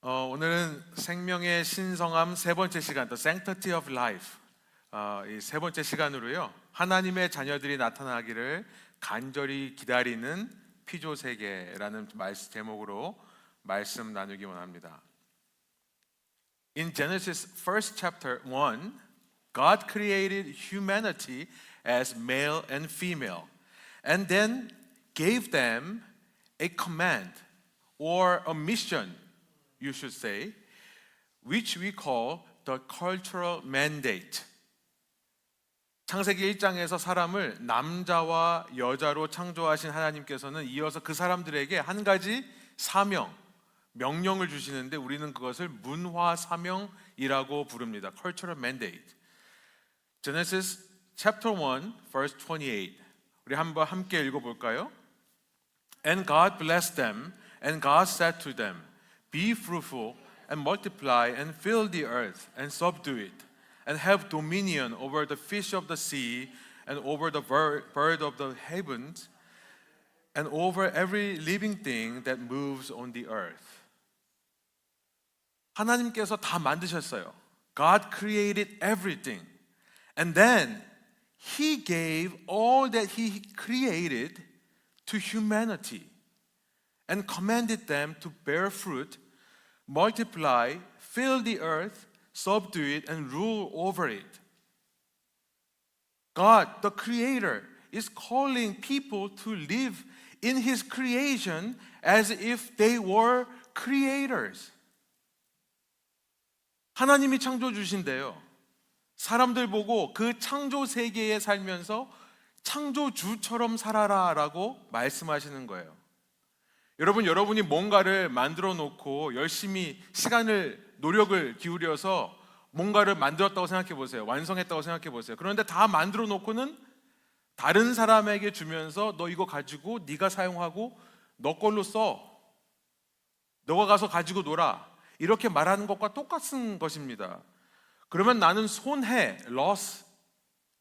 오늘은 생명의 신성함 세 번째 시간, The Sanctity of Life, 이 세 번째 시간으로요, 하나님의 자녀들이 나타나기를 간절히 기다리는 피조 세계라는 제목으로 말씀 나누기 원합니다. In Genesis first chapter 1, God created humanity as male and female, and then gave them a command or a mission, you should say, which we call the cultural mandate. 창세기 1장에서 사람을 남자와 여자로 창조하신 하나님께서는 이어서 그 사람들에게 한 가지 사명, 명령을 주시는데 우리는 그것을 문화 사명이라고 부릅니다. Cultural mandate. Genesis chapter 1, verse 28. 우리 한번 함께 읽어볼까요? And God blessed them, and God said to them, Be fruitful and multiply and fill the earth and subdue it, and have dominion over the fish of the sea and over the bird of the heavens and over every living thing that moves on the earth. 하나님께서 다 만드셨어요. God created everything. And then He gave all that He created to humanity and commanded them to bear fruit, multiply, fill the earth, subdue it, and rule over it. God, the Creator, is calling people to live in His creation as if they were creators. 하나님이 창조주신데요, 사람들 보고 그 창조 세계에 살면서 창조주처럼 살아라라고 말씀하시는 거예요. 여러분이 뭔가를 만들어 놓고 열심히 노력을 기울여서 뭔가를 만들었다고 생각해 보세요. 완성했다고 생각해 보세요. 그런데 다 만들어 놓고는 다른 사람에게 주면서 너 이거 가지고 네가 사용하고 너 걸로 써. 너가 가서 가지고 놀아. 이렇게 말하는 것과 똑같은 것입니다. 그러면 나는 손해, loss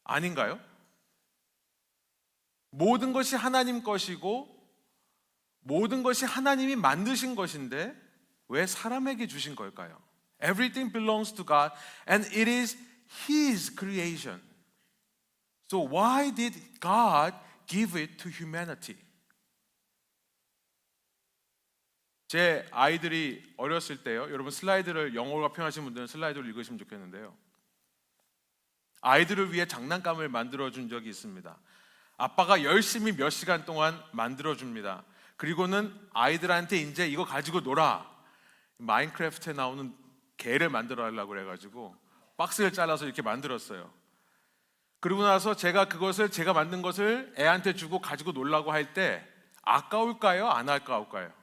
아닌가요? 모든 것이 하나님 것이고 모든 것이 하나님이 만드신 것인데 왜 사람에게 주신 걸까요? Everything belongs to God and it is His creation. So why did God give it to humanity? 제 아이들이 어렸을 때요, 여러분 슬라이드를 영어가 편하신 분들은 슬라이드를 읽으시면 좋겠는데요, 아이들을 위해 장난감을 만들어준 적이 있습니다. 아빠가 열심히 몇 시간 동안 만들어줍니다. 그리고는 아이들한테 이제 이거 가지고 놀아. 마인크래프트에 나오는 개를 만들어 하려고 그래가지고 박스를 잘라서 이렇게 만들었어요. 그리고 나서 제가 만든 것을 애한테 주고 가지고 놀라고 할 때 아까울까요? 안 아까울까요?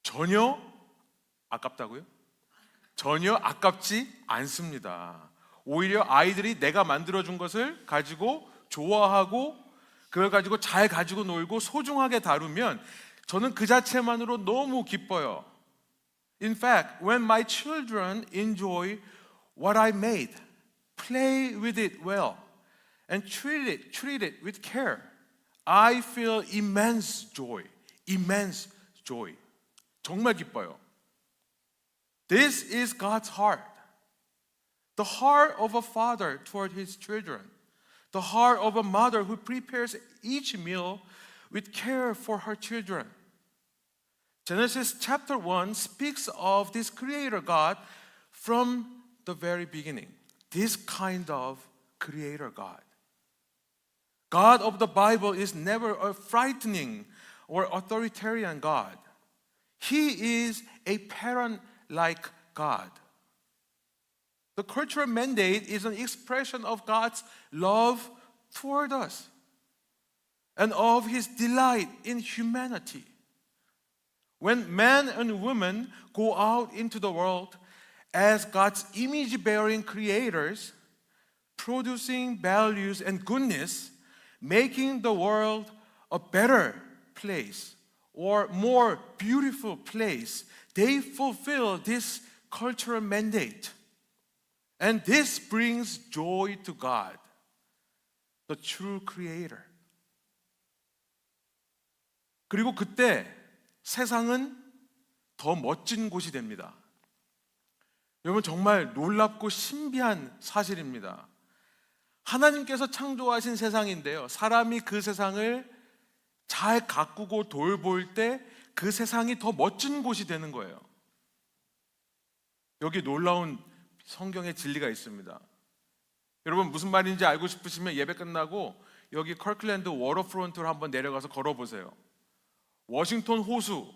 전혀 아깝다고요? 전혀 아깝지 않습니다. 오히려 아이들이 내가 만들어준 것을 가지고 좋아하고 그걸 가지고 잘 가지고 놀고 소중하게 다루면 저는 그 자체만으로 너무 기뻐요. In fact, when my children enjoy what I made, play with it well, and treat it with care, I feel immense joy. 정말 기뻐요. This is God's heart. The heart of a father toward his children. The heart of a mother who prepares each meal with care for her children. Genesis chapter 1 speaks of this creator God from the very beginning. This kind of creator God. God of the Bible is never a frightening or authoritarian God. He is a parent-like God. The cultural mandate is an expression of God's love toward us and of His delight in humanity. When men and women go out into the world as God's image-bearing creators, producing values and goodness, making the world a better place or more beautiful place, they fulfill this cultural mandate. And this brings joy to God, the true creator. 그리고 그때 세상은 더 멋진 곳이 됩니다. 여러분, 정말 놀랍고 신비한 사실입니다. 하나님께서 창조하신 세상인데요, 사람이 그 세상을 잘 가꾸고 돌볼 때 그 세상이 더 멋진 곳이 되는 거예요. 여기 놀라운 성경의 진리가 있습니다. 여러분, 무슨 말인지 알고 싶으시면 예배 끝나고 여기 커클랜드 워터프론트로 한번 내려가서 걸어보세요. 워싱턴 호수,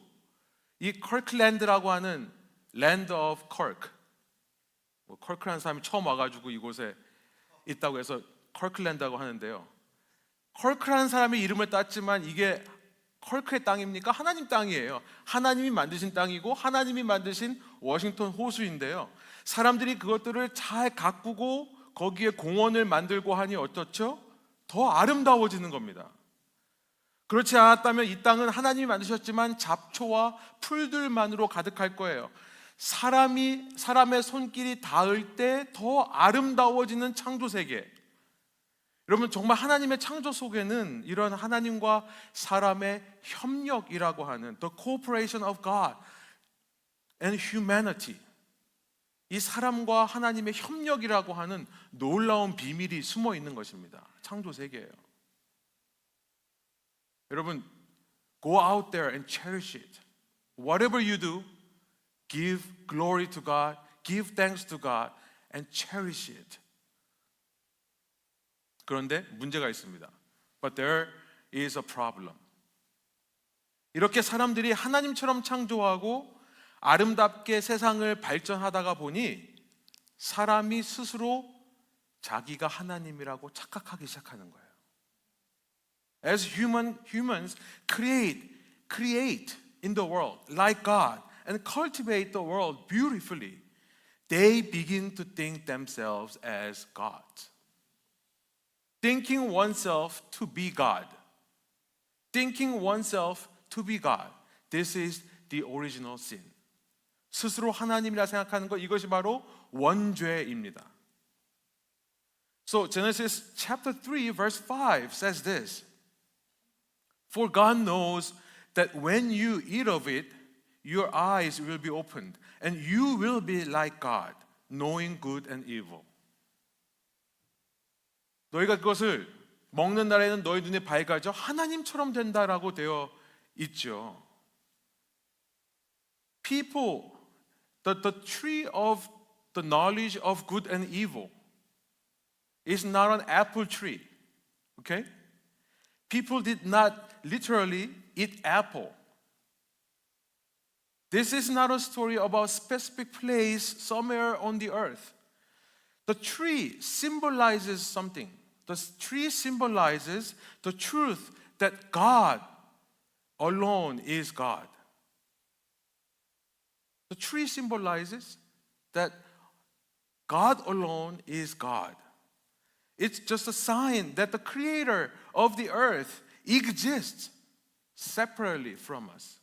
이 커클랜드라고 하는 Land of Kirk, 커크라는 사람이 처음 와가지고 이곳에 있다고 해서 커클랜드라고 하는데요, 커크라는 사람의 이름을 땄지만 이게 커크의 땅입니까? 하나님 땅이에요. 하나님이 만드신 땅이고 하나님이 만드신 워싱턴 호수인데요, 사람들이 그것들을 잘 가꾸고 거기에 공원을 만들고 하니 어떻죠? 더 아름다워지는 겁니다. 그렇지 않았다면 이 땅은 하나님이 만드셨지만 잡초와 풀들만으로 가득할 거예요. 사람의 손길이 닿을 때 더 아름다워지는 창조 세계. 여러분, 정말 하나님의 창조 속에는 이런 하나님과 사람의 협력이라고 하는 The cooperation of God and humanity, 이 사람과 하나님의 협력이라고 하는 놀라운 비밀이 숨어 있는 것입니다. 창조 세계예요. 여러분, go out there and cherish it. Whatever you do, give glory to God, give thanks to God, and cherish it. 그런데 문제가 있습니다. But there is a problem. 이렇게 사람들이 하나님처럼 창조하고 아름답게 세상을 발전하다가 보니 사람이 스스로 자기가 하나님이라고 착각하기 시작하는 거예요. As humans create in the world like God and cultivate the world beautifully, they begin to think themselves as gods. Thinking oneself to be God. Thinking oneself to be God. This is the original sin. 스스로 하나님이라 생각하는 것, 이것이 바로 원죄입니다. So Genesis chapter 3 verse 5 says this. For God knows that when you eat of it, your eyes will be opened, and you will be like God, knowing good and evil. 너희가 그것을 먹는 날에는 너희 눈이 밝아져 하나님처럼 된다라고 되어 있죠. People, the tree of the knowledge of good and evil is not an apple tree. Okay? People did not literally eat apple. This is not a story about a specific place somewhere on the earth. The tree symbolizes something. The tree symbolizes the truth that God alone is God. The tree symbolizes that God alone is God. It's just a sign that the creator of the earth exists separately from us.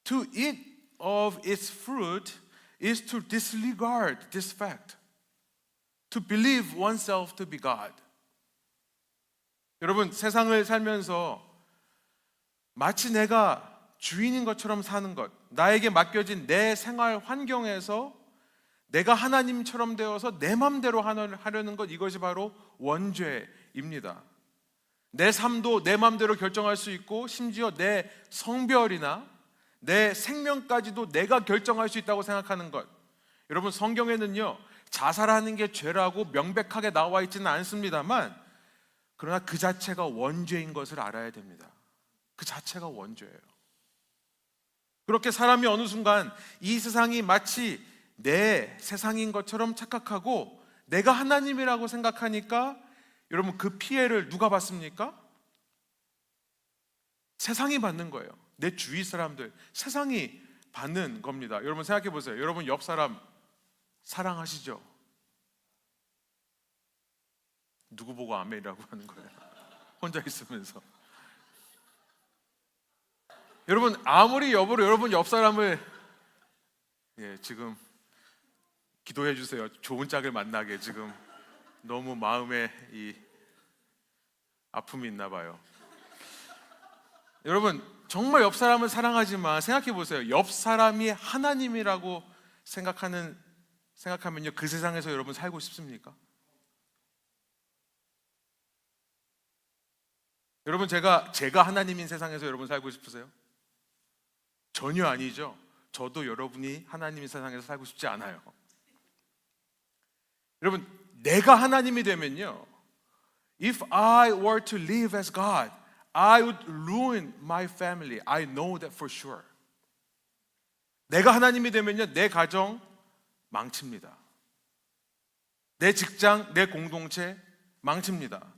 To eat of its fruit is to disregard this fact. To believe oneself to be God. 여러분, 세상을 살면서 마치 내가 주인인 것처럼 사는 것, 나에게 맡겨진 내 생활 환경에서 내가 하나님처럼 되어서 내 맘대로 하려는 것, 이것이 바로 원죄입니다. 내 삶도 내 맘대로 결정할 수 있고 심지어 내 성별이나 내 생명까지도 내가 결정할 수 있다고 생각하는 것. 여러분, 성경에는요, 자살하는 게 죄라고 명백하게 나와 있지는 않습니다만, 그러나 그 자체가 원죄인 것을 알아야 됩니다. 그 자체가 원죄예요. 그렇게 사람이 어느 순간 이 세상이 마치 내 세상인 것처럼 착각하고 내가 하나님이라고 생각하니까, 여러분, 그 피해를 누가 받습니까? 세상이 받는 거예요. 내 주위 사람들, 세상이 받는 겁니다. 여러분, 생각해 보세요. 여러분 옆 사람 사랑하시죠? 누구 보고 아멘이라고 하는 거예요? 혼자 있으면서. 여러분, 아무리 여러분 옆 사람을 지금 기도해 주세요. 좋은 짝을 만나게. 지금 너무 마음에 이 아픔이 있나 봐요. 여러분, 정말 옆 사람을 사랑하지만 생각해 보세요. 옆 사람이 하나님이라고 생각하면요, 그 세상에서 여러분 살고 싶습니까? 여러분, 제가 하나님인 세상에서 여러분 살고 싶으세요? 전혀 아니죠. 저도 여러분이 하나님인 세상에서 살고 싶지 않아요. 여러분, 내가 하나님이 되면요, if I were to live as God, I would ruin my family. I know that for sure. 내가 하나님이 되면요, 내 가정 망칩니다. 내 직장, 내 공동체 망칩니다.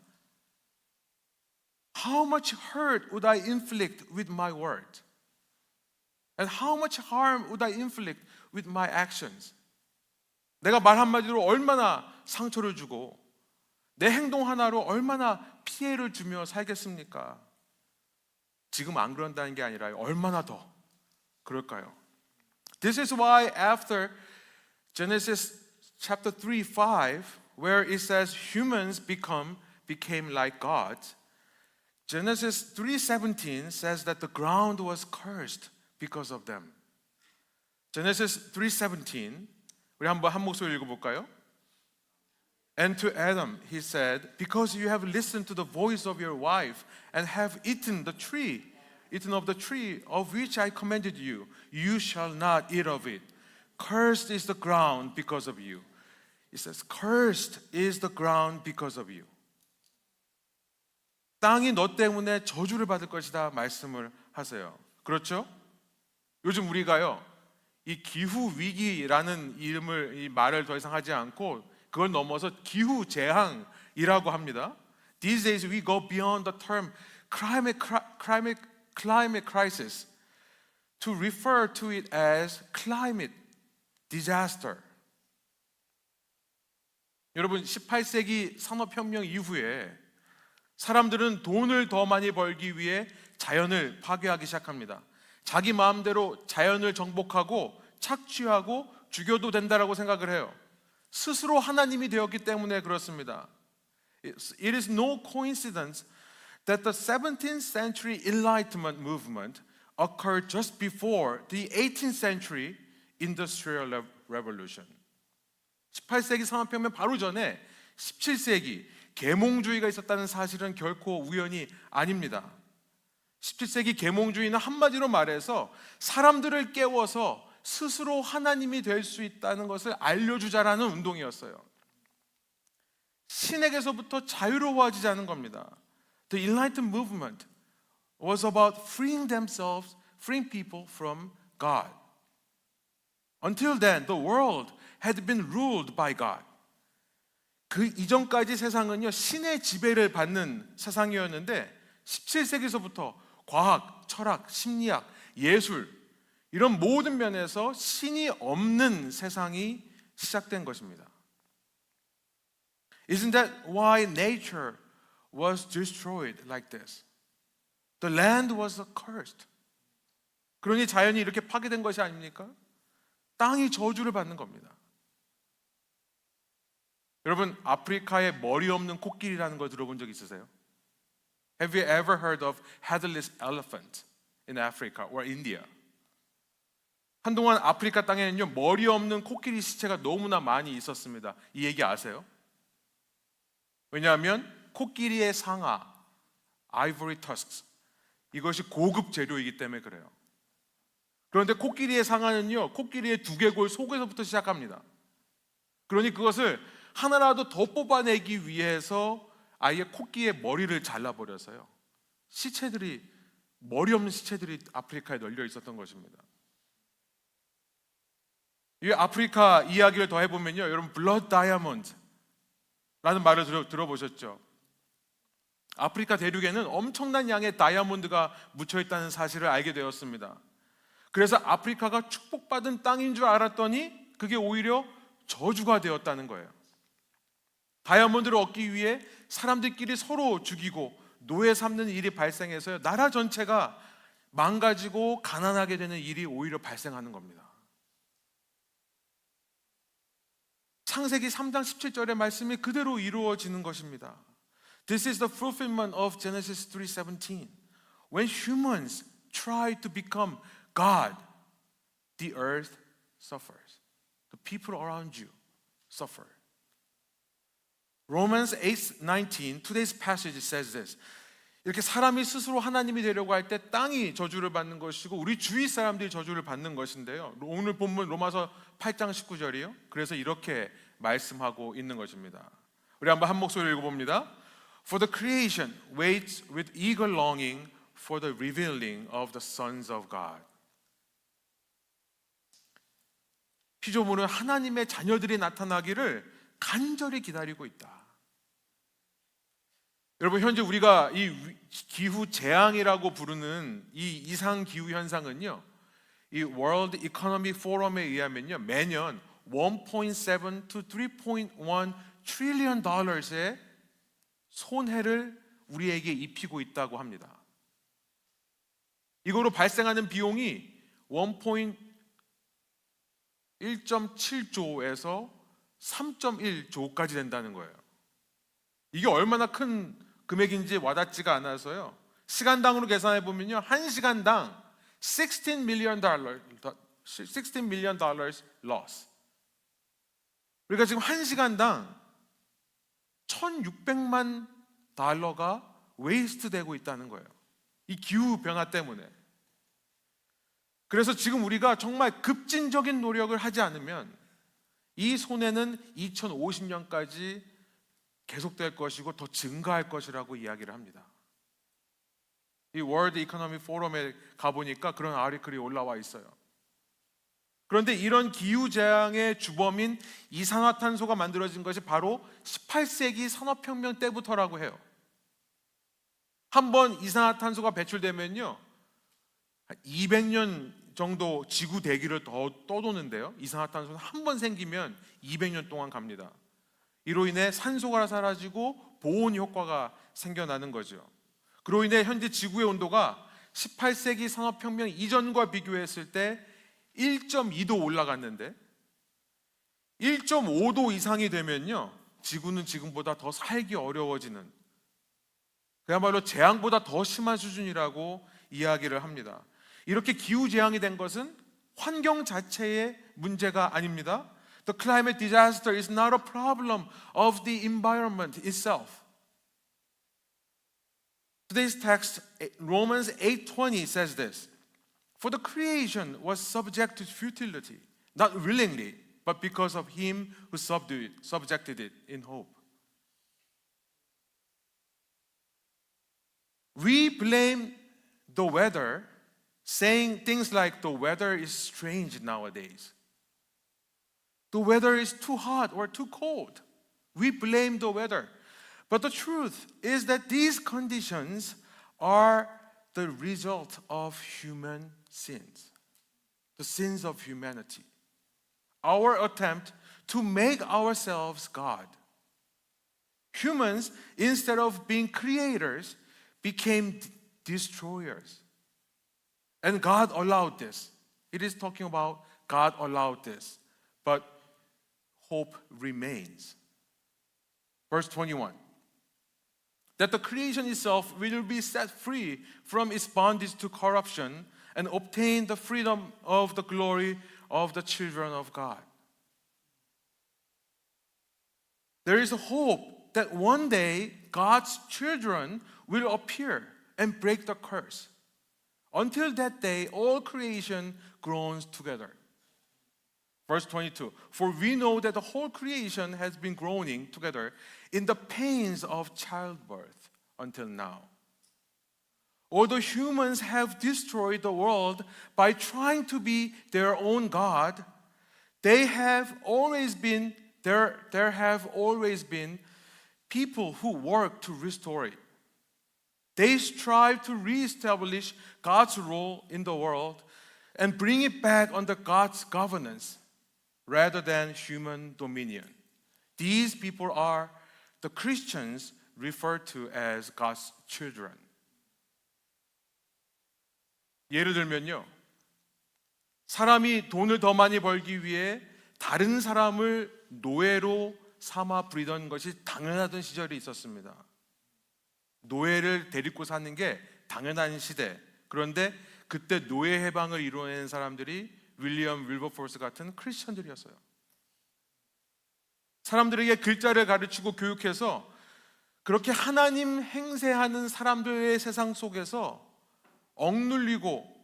How much hurt would I inflict with my word? And how much harm would I inflict with my actions? 내가 말 한마디로 얼마나 상처를 주고 내 행동 하나로 얼마나 피해를 주며 살겠습니까? 지금 안 그런다는 게 아니라 얼마나 더 그럴까요? This is why after Genesis chapter 3:5, where it says humans became like God, Genesis 3:17 says that the ground was cursed because of them. Genesis 3:17, 우리 한번 한 목소리 읽어볼까요? And to Adam he said, because you have listened to the voice of your wife and have eaten of the tree of which I commanded you, you shall not eat of it. Cursed is the ground because of you. It says, cursed is the ground because of you. 땅이 너 때문에 저주를 받을 것이다 말씀을 하세요. 그렇죠? 요즘 우리가요, 이 기후 위기라는 이 말을 더 이상 하지 않고 그걸 넘어서 기후 재앙이라고 합니다. These days we go beyond the term climate crisis to refer to it as climate disaster. 여러분, 18세기 산업혁명 이후에 사람들은 돈을 더 많이 벌기 위해 자연을 파괴하기 시작합니다. 자기 마음대로 자연을 정복하고 착취하고 죽여도 된다라고 생각을 해요. 스스로 하나님이 되었기 때문에 그렇습니다. It is no coincidence that the 17th century Enlightenment movement occurred just before the 18th century Industrial Revolution. 18세기 산업혁명 바로 전에 17세기 계몽주의가 있었다는 사실은 결코 우연이 아닙니다. 17세기 계몽주의는 한마디로 말해서 사람들을 깨워서 스스로 하나님이 될 수 있다는 것을 알려주자라는 운동이었어요. 신에게서부터 자유로워지자는 겁니다. The Enlightenment movement was about freeing people from God. Until then, the world had been ruled by God. 그 이전까지 세상은요, 신의 지배를 받는 세상이었는데 17세기서부터 과학, 철학, 심리학, 예술 이런 모든 면에서 신이 없는 세상이 시작된 것입니다. Isn't that why nature was destroyed like this? The land was cursed. 그러니 자연이 이렇게 파괴된 것이 아닙니까? 땅이 저주를 받는 겁니다. 여러분, 아프리카에 머리 없는 코끼리라는 거 들어본 적 있으세요? Have you ever heard of headless elephant in Africa or India? 한동안 아프리카 땅에는요, 머리 없는 코끼리 시체가 너무나 많이 있었습니다. 이 얘기 아세요? 왜냐하면 코끼리의 상아, ivory tusks, 이것이 고급 재료이기 때문에 그래요. 그런데 코끼리의 상아는요, 코끼리의 두개골 속에서부터 시작합니다. 그러니 그것을 하나라도 더 뽑아내기 위해서 아예 코끼리의 머리를 잘라버려서요, 머리 없는 시체들이 아프리카에 널려 있었던 것입니다. 이 아프리카 이야기를 더 해보면요, 여러분, 블러드 다이아몬드라는 말을 들어보셨죠? 아프리카 대륙에는 엄청난 양의 다이아몬드가 묻혀있다는 사실을 알게 되었습니다. 그래서 아프리카가 축복받은 땅인 줄 알았더니 그게 오히려 저주가 되었다는 거예요. 다이아몬드를 얻기 위해 사람들끼리 서로 죽이고 노예 삼는 일이 발생해서요, 나라 전체가 망가지고 가난하게 되는 일이 오히려 발생하는 겁니다. 창세기 3장 17절의 말씀이 그대로 이루어지는 것입니다. This is the fulfillment of Genesis 3:17. When humans try to become God, the earth suffers. The people around you suffer. Romans 8:19, today's passage says this. 이렇게 사람이 스스로 하나님이 되려고 할 때 땅이 저주를 받는 것이고 우리 주위 사람들이 저주를 받는 것인데요. 오늘 본문 로마서 8장 19절이요. 그래서 이렇게 말씀하고 있는 것입니다. 우리 한번 한 목소리로 읽어봅니다. For the creation waits with eager longing for the revealing of the sons of God. 피조물은 하나님의 자녀들이 나타나기를 간절히 기다리고 있다. 여러분, 현재 우리가 이 기후 재앙이라고 부르는 이 이상 기후 현상은요, 이 World Economic Forum에 의하면요, 매년 1.7 to 3.1 trillion dollars의 손해를 우리에게 입히고 있다고 합니다. 이거로 발생하는 비용이 1.7조에서 3.1조까지 된다는 거예요. 이게 얼마나 큰 금액인지 와닿지가 않아서요. 시간당으로 계산해 보면요, 한 시간당 $16 million loss. 그러니까 지금 한 시간당 1,600만 달러가 웨이스트 되고 있다는 거예요. 이 기후 변화 때문에. 그래서 지금 우리가 정말 급진적인 노력을 하지 않으면 이 손해는 2050년까지 계속될 것이고 더 증가할 것이라고 이야기를 합니다. 이 월드 이코노미 포럼에 가보니까 그런 아티클이 올라와 있어요. 그런데 이런 기후재앙의 주범인 이산화탄소가 만들어진 것이 바로 18세기 산업혁명 때부터라고 해요. 한번 이산화탄소가 배출되면요, 200년 정도 지구 대기를 더 떠도는데요, 이산화탄소는 한 번 생기면 200년 동안 갑니다. 이로 인해 산소가 사라지고 보온 효과가 생겨나는 거죠. 그로 인해 현재 지구의 온도가 18세기 산업혁명 이전과 비교했을 때 1.2도 올라갔는데 1.5도 이상이 되면요, 지구는 지금보다 더 살기 어려워지는, 그야말로 재앙보다 더 심한 수준이라고 이야기를 합니다. 이렇게 기후재앙이 된 것은 환경 자체의 문제가 아닙니다. The climate disaster is not a problem of the environment itself. Today's text, Romans 8:20 says this. For the creation was subject to futility, not willingly, but because of him who subjected it in hope. We blame the weather, saying things like the weather is strange nowadays. The weather is too hot or too cold. We blame the weather. But the truth is that these conditions are the result of human sins, the sins of humanity. Our attempt to make ourselves God. Humans, instead of being creators, became destroyers. And God allowed this. It is talking about God allowed this. But hope remains. Verse 21. That the creation itself will be set free from its bondage to corruption and obtain the freedom of the glory of the children of God. There is a hope that one day God's children will appear and break the curse. Until that day, all creation groans together. Verse 22, for we know that the whole creation has been groaning together in the pains of childbirth until now. Although humans have destroyed the world by trying to be their own God, there have always been people who work to restore it. They strive to reestablish God's role in the world and bring it back under God's governance rather than human dominion. These people are the Christians referred to as God's children. 예를 들면요, 사람이 돈을 더 많이 벌기 위해 다른 사람을 노예로 삼아 부리던 것이 당연하던 시절이 있었습니다. 노예를 데리고 사는 게 당연한 시대. 그런데 그때 노예 해방을 이루어낸 사람들이 윌리엄 윌버포스 같은 크리스천들이었어요. 사람들에게 글자를 가르치고 교육해서 그렇게 하나님 행세하는 사람들의 세상 속에서 억눌리고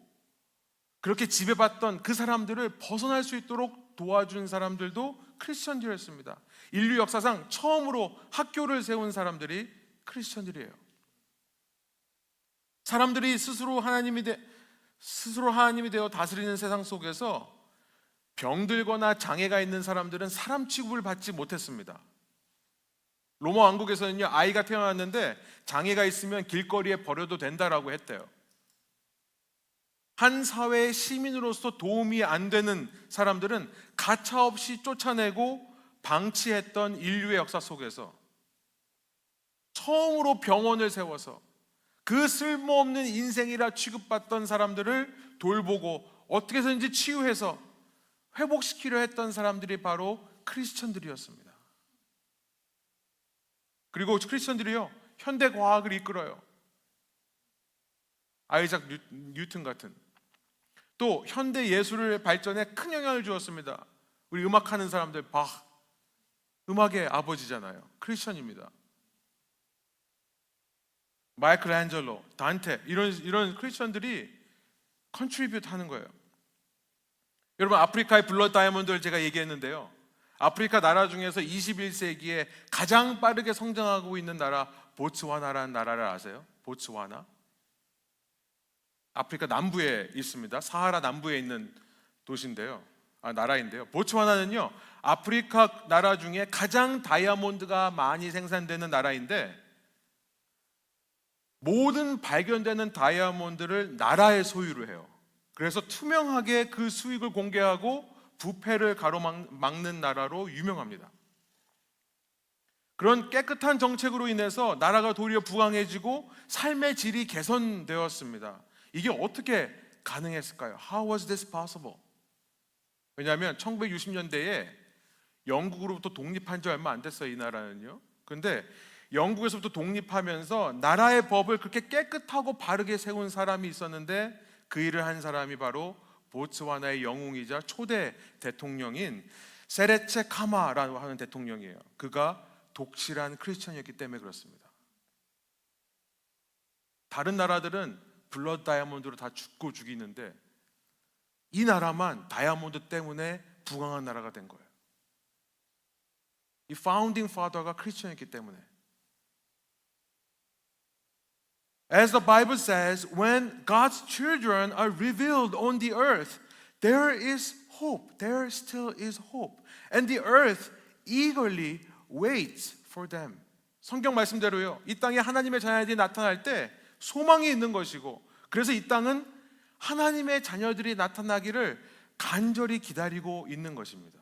그렇게 지배받던 그 사람들을 벗어날 수 있도록 도와준 사람들도 크리스천들이었습니다. 인류 역사상 처음으로 학교를 세운 사람들이 크리스천들이에요. 사람들이 스스로 하나님이 되어 다스리는 세상 속에서 병들거나 장애가 있는 사람들은 사람 취급을 받지 못했습니다. 로마 왕국에서는요, 아이가 태어났는데 장애가 있으면 길거리에 버려도 된다라고 했대요. 한 사회의 시민으로서 도움이 안 되는 사람들은 가차없이 쫓아내고 방치했던 인류의 역사 속에서 처음으로 병원을 세워서 그 쓸모없는 인생이라 취급받던 사람들을 돌보고 어떻게 해서든지 치유해서 회복시키려 했던 사람들이 바로 크리스천들이었습니다. 그리고 크리스천들이요, 현대 과학을 이끌어요. 아이작 뉴튼 같은, 또 현대 예술의 발전에 큰 영향을 주었습니다. 우리 음악하는 사람들, 박, 음악의 아버지잖아요. 크리스천입니다. 마이클앤젤로, 단테, 이런 크리스천들이 컨트리뷰트 하는 거예요. 여러분, 아프리카의 블러드 다이아몬드를 제가 얘기했는데요, 아프리카 나라 중에서 21세기에 가장 빠르게 성장하고 있는 나라 보츠와나라는 나라를 아세요? 보츠와나? 아프리카 남부에 있습니다. 사하라 남부에 있는 도시인데요, 나라인데요. 보츠와나는요, 아프리카 나라 중에 가장 다이아몬드가 많이 생산되는 나라인데, 모든 발견되는 다이아몬드를 나라의 소유로 해요. 그래서 투명하게 그 수익을 공개하고 부패를 가로막는 나라로 유명합니다. 그런 깨끗한 정책으로 인해서 나라가 도리어 부강해지고 삶의 질이 개선되었습니다. 이게 어떻게 가능했을까요? How was this possible? 왜냐하면 1960년대에 영국으로부터 독립한 지 얼마 안 됐어요, 이 나라는요. 그런데 영국에서부터 독립하면서 나라의 법을 그렇게 깨끗하고 바르게 세운 사람이 있었는데, 그 일을 한 사람이 바로 보츠와나의 영웅이자 초대 대통령인 세레체 카마라고 하는 대통령이에요. 그가 독실한 크리스천이었기 때문에 그렇습니다. 다른 나라들은 블러드 다이아몬드로 다 죽고 죽이는데, 이 나라만 다이아몬드 때문에 부강한 나라가 된 거예요. 이 파운딩 파더가 크리스천이었기 때문에. As the Bible says, when God's children are revealed on the earth, there is hope. There still is hope. And the earth eagerly waits for them. 성경 말씀대로요, 이 땅에 하나님의 자녀들이 나타날 때 소망이 있는 것이고, 그래서 이 땅은 하나님의 자녀들이 나타나기를 간절히 기다리고 있는 것입니다.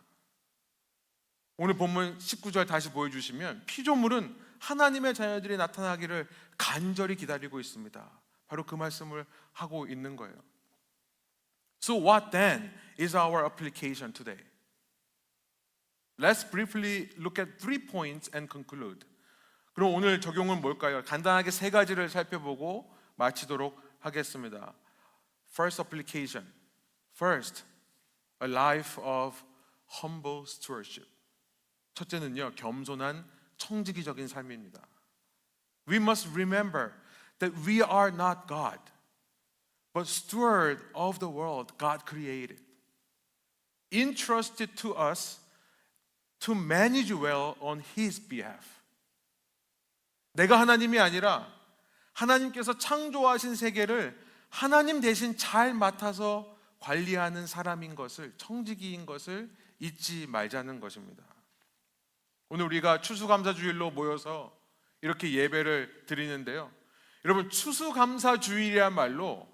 오늘 본문 19절 다시 보여주시면, 피조물은 하나님의 자녀들이 나타나기를 간절히 기다리고 있습니다. 바로 그 말씀을 하고 있는 거예요. So what then is our application today? Let's briefly look at 3 points and conclude. 그럼 오늘 적용은 뭘까요? 간단하게 3가지를 살펴보고 마치도록 하겠습니다. First application. First, a life of humble stewardship. 첫째는요, 겸손한 청지기적인 삶입니다. We must remember that we are not God, but steward of the world God created, entrusted to us to manage well on His behalf. 내가 하나님이 아니라 하나님께서 창조하신 세계를 하나님 대신 잘 맡아서 관리하는 사람인 것을, 청지기인 것을 잊지 말자는 것입니다. 오늘 우리가 추수감사주일로 모여서 이렇게 예배를 드리는데요, 여러분, 추수감사주일이야말로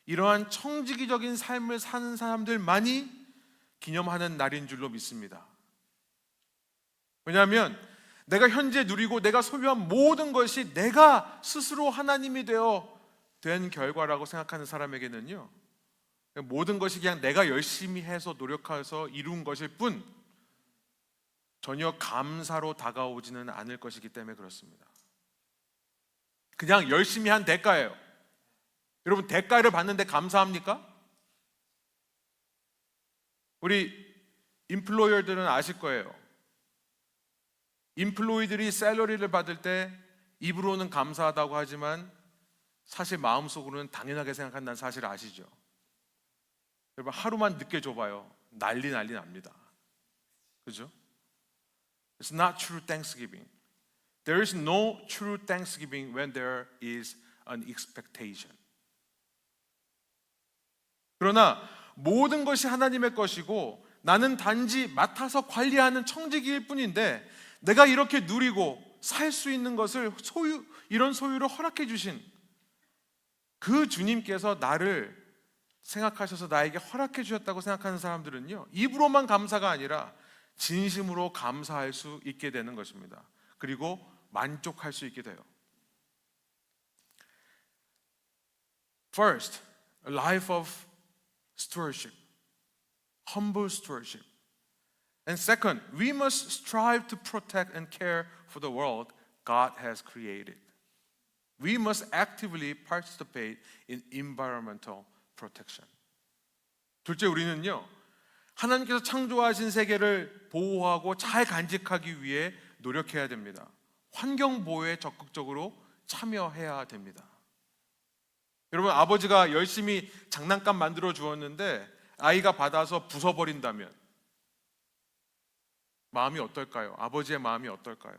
이러한 청지기적인 삶을 사는 사람들만이 기념하는 날인 줄로 믿습니다. 왜냐하면 내가 현재 누리고 내가 소유한 모든 것이 내가 스스로 하나님이 된 결과라고 생각하는 사람에게는요, 모든 것이 그냥 내가 열심히 해서 노력해서 이룬 것일 뿐 전혀 감사로 다가오지는 않을 것이기 때문에 그렇습니다. 그냥 열심히 한 대가예요. 여러분 대가를 받는데 감사합니까? 우리 임플로이어들은 아실 거예요. 임플로이들이 샐러리를 받을 때 입으로는 감사하다고 하지만 사실 마음속으로는 당연하게 생각한다는 사실 아시죠? 여러분 하루만 늦게 줘봐요. 난리 납니다. 그죠? It's not true Thanksgiving. There is no true Thanksgiving when there is an expectation. 그러나 모든 것이 하나님의 것이고 나는 단지 맡아서 관리하는 청지기일 뿐인데 내가 이렇게 누리고 살 수 있는 것을 이런 소유를 허락해 주신 그 주님께서 나를 생각하셔서 나에게 허락해 주셨다고 생각하는 사람들은요, 입으로만 감사가 아니라 진심으로 감사할 수 있게 되는 것입니다. 그리고 만족할 수 있게 돼요. First, a life of stewardship, humble stewardship. And second, we must strive to protect and care for the world God has created. We must actively participate in environmental protection. 둘째, 우리는요, 하나님께서 창조하신 세계를 보호하고 잘 간직하기 위해 노력해야 됩니다. 환경 보호에 적극적으로 참여해야 됩니다. 여러분, 아버지가 열심히 장난감 만들어 주었는데 아이가 받아서 부숴버린다면 마음이 어떨까요? 아버지의 마음이 어떨까요?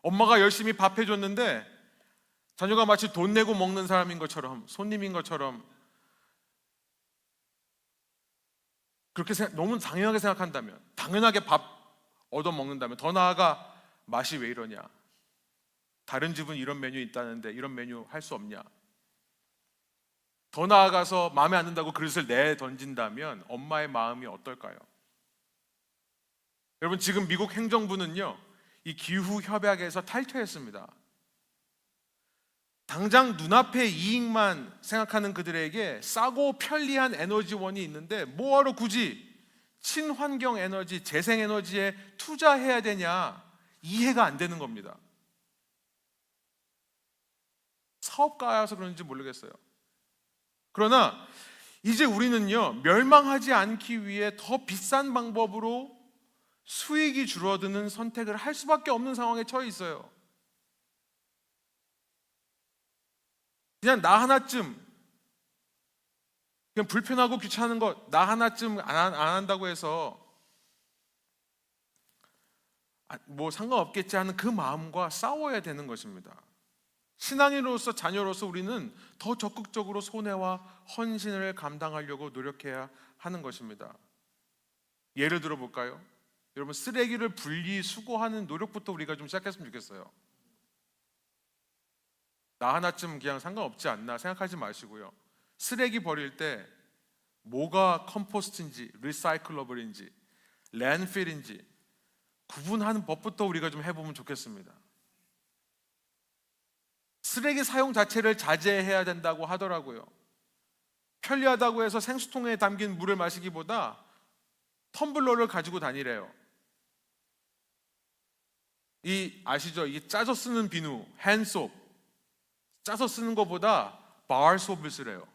엄마가 열심히 밥 해줬는데 자녀가 마치 돈 내고 먹는 사람인 것처럼, 손님인 것처럼 그렇게 너무 당연하게 생각한다면, 당연하게 밥 얻어 먹는다면, 더 나아가 맛이 왜 이러냐, 다른 집은 이런 메뉴 있다는데 이런 메뉴 할 수 없냐, 더 나아가서 마음에 안 든다고 그릇을 내던진다면 엄마의 마음이 어떨까요? 여러분, 지금 미국 행정부는요, 이 기후 협약에서 탈퇴했습니다. 당장 눈앞의 이익만 생각하는 그들에게 싸고 편리한 에너지원이 있는데 뭐하러 굳이 친환경 에너지, 재생 에너지에 투자해야 되냐, 이해가 안 되는 겁니다. 사업가여서 그런지 모르겠어요. 그러나 이제 우리는요, 멸망하지 않기 위해 더 비싼 방법으로 수익이 줄어드는 선택을 할 수밖에 없는 상황에 처해 있어요. 그냥 나 하나쯤, 그냥 불편하고 귀찮은 거 나 하나쯤 안 한다고 해서 뭐 상관없겠지 하는 그 마음과 싸워야 되는 것입니다. 신앙인으로서, 자녀로서 우리는 더 적극적으로 손해와 헌신을 감당하려고 노력해야 하는 것입니다. 예를 들어 볼까요? 여러분, 쓰레기를 분리수거하는 노력부터 우리가 좀 시작했으면 좋겠어요. 나 하나쯤 그냥 상관없지 않나 생각하지 마시고요, 쓰레기 버릴 때 뭐가 컴포스트인지, 리사이클러블인지, 랜필인지 구분하는 법부터 우리가 좀 해보면 좋겠습니다. 쓰레기 사용 자체를 자제해야 된다고 하더라고요. 편리하다고 해서 생수통에 담긴 물을 마시기보다 텀블러를 가지고 다니래요. 아시죠? 이 짜서 쓰는 비누, 핸드소프, 짜서 쓰는 것보다 바르소프를 쓰래요.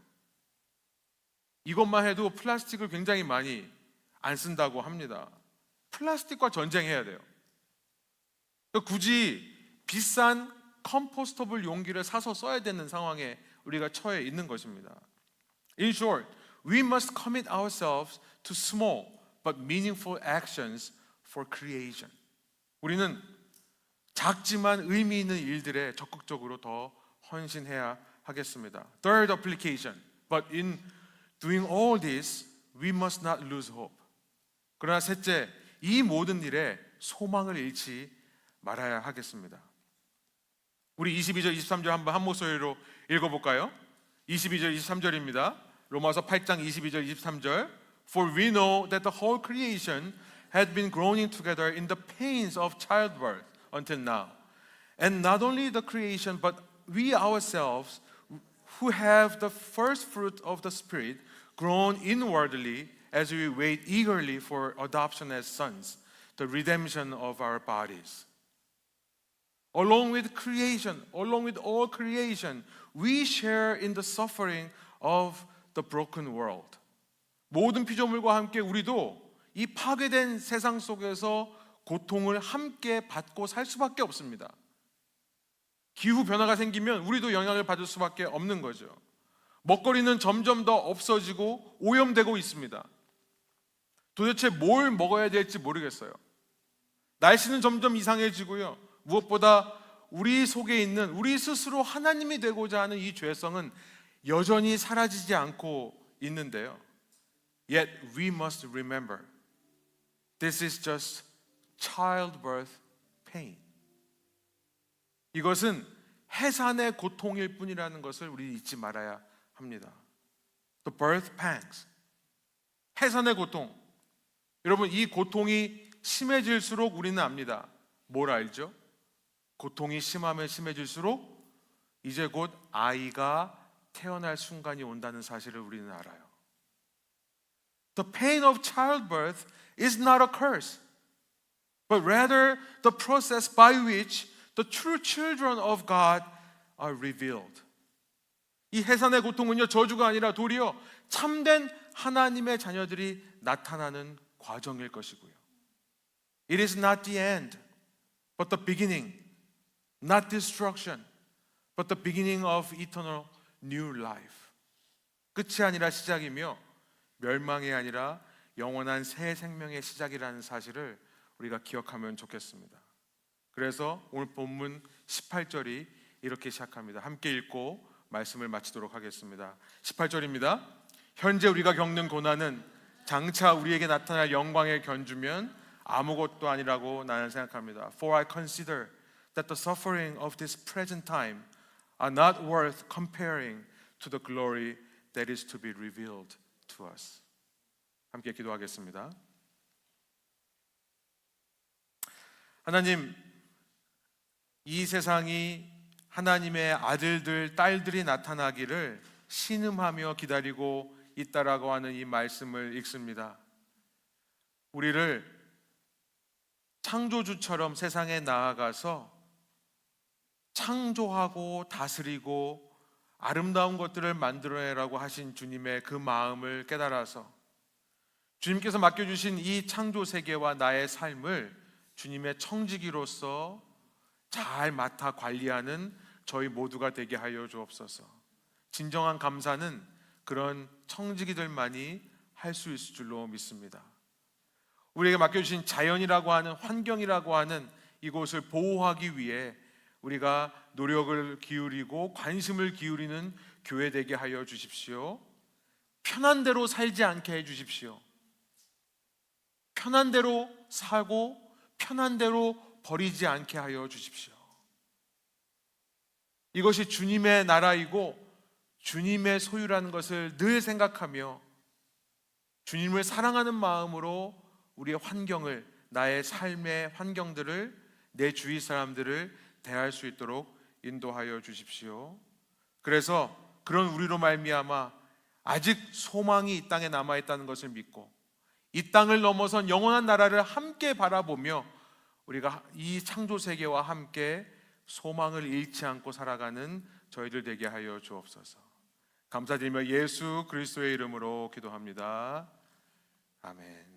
이것만 해도 플라스틱을 굉장히 많이 안 쓴다고 합니다. 플라스틱과 전쟁해야 돼요. 굳이 비싼 컴포스터블 용기를 사서 써야 되는 상황에 우리가 처해 있는 것입니다. In short, we must commit ourselves to small but meaningful actions for creation. 우리는 작지만 의미 있는 일들에 적극적으로 더 헌신해야 하겠습니다. Third application. But in doing all this, we must not lose hope. 그러나 셋째, 이 모든 일에 소망을 잃지 말아야 하겠습니다. 우리 22절, 23절 한번 한 목소리로 읽어볼까요? 22절, 23절입니다. 로마서 8장 22절, 23절. For we know that the whole creation had been groaning together in the pains of childbirth until now. And not only the creation, but we ourselves who have the first fruit of the Spirit groan inwardly as we wait eagerly for adoption as sons, the redemption of our bodies. Along with all creation, we share in the suffering of the broken world. 모든 피조물과 함께 우리도 이 파괴된 세상 속에서 고통을 함께 받고 살 수밖에 없습니다. 기후 변화가 생기면 우리도 영향을 받을 수밖에 없는 거죠. 먹거리는 점점 더 없어지고 오염되고 있습니다. 도대체 뭘 먹어야 될지 모르겠어요. 날씨는 점점 이상해지고요. 무엇보다 우리 속에 있는 우리 스스로 하나님이 되고자 하는 이 죄성은 여전히 사라지지 않고 있는데요. Yet we must remember, this is just childbirth pain. 이것은 해산의 고통일 뿐이라는 것을 우리 잊지 말아야 합니다. The birth pangs. 해산의 고통. 여러분, 이 고통이 심해질수록 우리는 압니다. 뭘 알죠? 고통이 심하면 심해질수록 이제 곧 아이가 태어날 순간이 온다는 사실을 우리는 알아요. The pain of childbirth is not a curse, but rather the process by which the true children of God are revealed. 이 해산의 고통은요, 저주가 아니라 도리어 참된 하나님의 자녀들이 나타나는 과정일 것이고요. It is not the end, but the beginning. Not destruction, but the beginning of eternal new life. 끝이 아니라 시작이며 멸망이 아니라 영원한 새 생명의 시작이라는 사실을 우리가 기억하면 좋겠습니다. 그래서 오늘 본문 18절이 이렇게 시작합니다. 함께 읽고 말씀을 마치도록 하겠습니다. 18절입니다. 현재 우리가 겪는 고난은 장차 우리에게 나타날 영광에 견주면 아무것도 아니라고 나는 생각합니다. For I consider that the suffering of this present time are not worth comparing to the glory that is to be revealed to us. 함께 기도하겠습니다. 하나님, 이 세상이 하나님의 아들들, 딸들이 나타나기를 신음하며 기다리고 있다라고 하는 이 말씀을 읽습니다. 우리를 창조주처럼 세상에 나아가서 창조하고 다스리고 아름다운 것들을 만들어내라고 하신 주님의 그 마음을 깨달아서 주님께서 맡겨주신 이 창조 세계와 나의 삶을 주님의 청지기로서 잘 맡아 관리하는 저희 모두가 되게 하여 주옵소서. 진정한 감사는 그런 청지기들만이 할 수 있을 줄로 믿습니다. 우리에게 맡겨주신 자연이라고 하는, 환경이라고 하는 이곳을 보호하기 위해 우리가 노력을 기울이고 관심을 기울이는 교회 되게 하여 주십시오. 편한 대로 살지 않게 해 주십시오. 편한 대로 사고 편한 대로 버리지 않게 하여 주십시오. 이것이 주님의 나라이고 주님의 소유라는 것을 늘 생각하며 주님을 사랑하는 마음으로 우리의 환경을, 나의 삶의 환경들을, 내 주위 사람들을 대할 수 있도록 인도하여 주십시오. 그래서 그런 우리로 말미암아 아직 소망이 이 땅에 남아있다는 것을 믿고 이 땅을 넘어선 영원한 나라를 함께 바라보며 우리가 이 창조 세계와 함께 소망을 잃지 않고 살아가는 저희들 되게 하여 주옵소서. 감사드리며 예수 그리스도의 이름으로 기도합니다. 아멘.